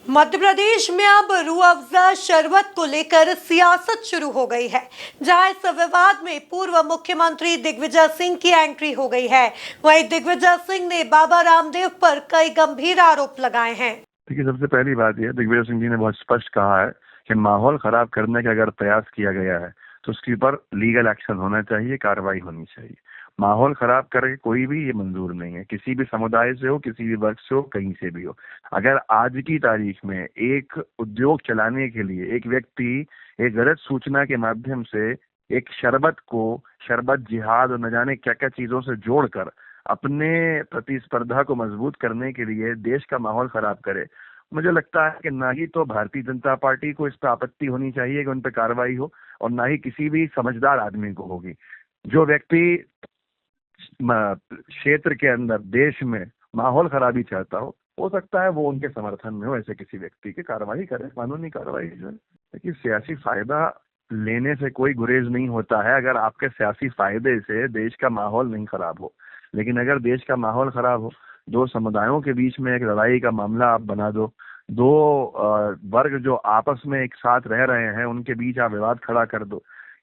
मध्य प्रदेश में अब रूह अफ़ज़ा शरबत को लेकर सियासत शुरू हो गई है, जहां इस विवाद में पूर्व मुख्यमंत्री दिग्विजय सिंह की एंट्री हो गई है। वहीं दिग्विजय सिंह ने बाबा रामदेव पर कई गंभीर आरोप लगाए हैं। देखिए, सबसे पहली बात यह दिग्विजय सिंह जी ने बहुत स्पष्ट कहा है कि माहौल खराब करने का अगर प्रयास किया गया है तो उसके ऊपर लीगल एक्शन होना चाहिए, कार्रवाई होनी चाहिए। माहौल खराब करे कोई भी ये मंजूर नहीं है, किसी भी समुदाय से हो, किसी भी वर्ग से हो, कहीं से भी हो। अगर आज की तारीख में एक उद्योग चलाने के लिए एक व्यक्ति एक गलत सूचना के माध्यम से एक शरबत को शरबत जिहाद और न जाने क्या क्या चीजों से जोड़कर अपने प्रतिस्पर्धा को मजबूत करने के लिए देश का माहौल खराब करे, मुझे लगता है कि ना ही तो भारतीय जनता पार्टी को इस पर आपत्ति होनी चाहिए कि उन पर कार्रवाई हो, और ना ही किसी भी समझदार आदमी को होगी। जो व्यक्ति क्षेत्र के अंदर देश में माहौल खराबी चाहता हो सकता है वो उनके समर्थन में हो, ऐसे किसी व्यक्ति की कार्रवाई करें, कानूनी कार्रवाई जो है। देखिए, सियासी फायदा लेने से कोई गुरेज नहीं होता है अगर आपके सियासी फायदे से देश का माहौल नहीं खराब हो। लेकिन अगर देश का माहौल खराब हो, दो समुदायों के बीच में एक लड़ाई का मामला आप बना दो, दो वर्ग जो आपस में एक साथ रह रहे हैं उनके बीच आप विवाद खड़ा कर दो,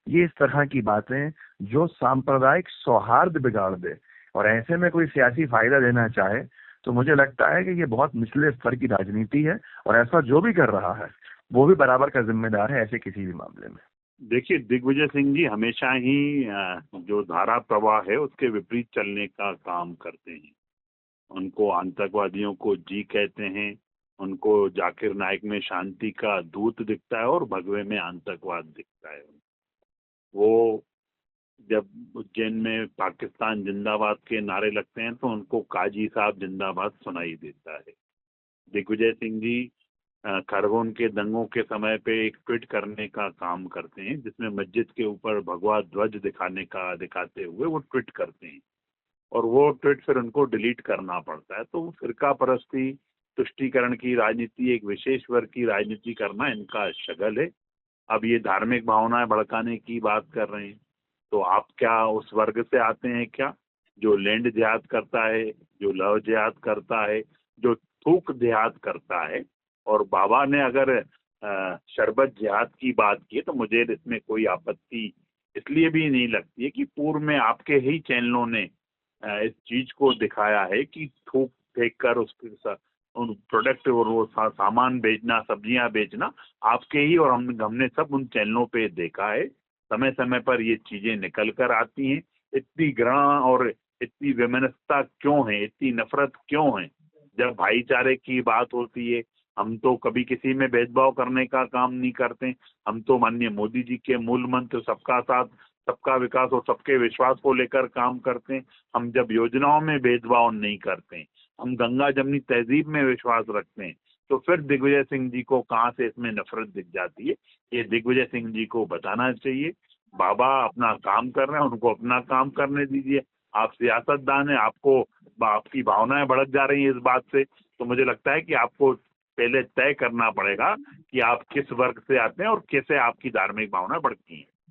ये इस तरह की बातें जो सांप्रदायिक सौहार्द बिगाड़ दे और ऐसे में कोई सियासी फायदा लेना चाहे, तो मुझे लगता है कि ये बहुत निचले स्तर की राजनीति है। और ऐसा जो भी कर रहा है वो भी बराबर का जिम्मेदार है ऐसे किसी भी मामले में। देखिए, दिग्विजय सिंह जी हमेशा ही जो धारा प्रवाह है उसके विपरीत चलने का काम करते हैं। उनको आतंकवादियों को जी कहते हैं, उनको जाकिर नाइक में शांति का दूत दिखता है और भगवे में आतंकवाद दिखता है। वो जब उज्जैन में पाकिस्तान जिंदाबाद के नारे लगते हैं तो उनको काजी साहब जिंदाबाद सुनाई देता है। दिग्विजय सिंह जी खरगोन के दंगों के समय पे एक ट्वीट करने का काम करते हैं जिसमें मस्जिद के ऊपर भगवा ध्वज दिखाते हुए वो ट्वीट करते हैं और वो ट्वीट फिर उनको डिलीट करना पड़ता है। तो फिरका परस्ती, तुष्टीकरण की राजनीति, एक विशेष वर्ग की राजनीति करना इनका शगल है। अब ये धार्मिक भावनाएं भड़काने की बात कर रहे हैं, तो आप क्या उस वर्ग से आते हैं क्या जो लैंड जिहाद करता है, जो लव जिहाद करता है, जो थूक जिहाद करता है? और बाबा ने अगर शरबत जिहाद की बात की है तो मुझे इसमें कोई आपत्ति इसलिए भी नहीं लगती है कि पूर्व में आपके ही चैनलों ने इस चीज को दिखाया है कि थूक फेंक कर उसके उन प्रोडक्ट और वो सामान बेचना, सब्जियां बेचना आपके ही, और हमने सब उन चैनलों पे देखा है। समय समय पर ये चीजें निकल कर आती हैं। इतनी घृणा और इतनी वैमनस्यता क्यों है, इतनी नफरत क्यों है? जब भाईचारे की बात होती है, हम तो कभी किसी में भेदभाव करने का काम नहीं करते। हम तो माननीय मोदी जी के मूल मंत्र सबका साथ, सबका विकास और सबके विश्वास को लेकर काम करते हैं। हम जब योजनाओं में भेदभाव नहीं करते, हम गंगा जमनी तहजीब में विश्वास रखते हैं, तो फिर दिग्विजय सिंह जी को कहाँ से इसमें नफरत दिख जाती है? ये दिग्विजय सिंह जी को बताना चाहिए। बाबा अपना काम कर रहे हैं, उनको अपना काम करने दीजिए। आप सियासतदान हैं, आपकी भावनाएं भड़क जा रही हैं इस बात से, तो मुझे लगता है कि आपको पहले तय करना पड़ेगा कि आप किस वर्ग से आते हैं और कैसे आपकी धार्मिक भावना बढ़ती है।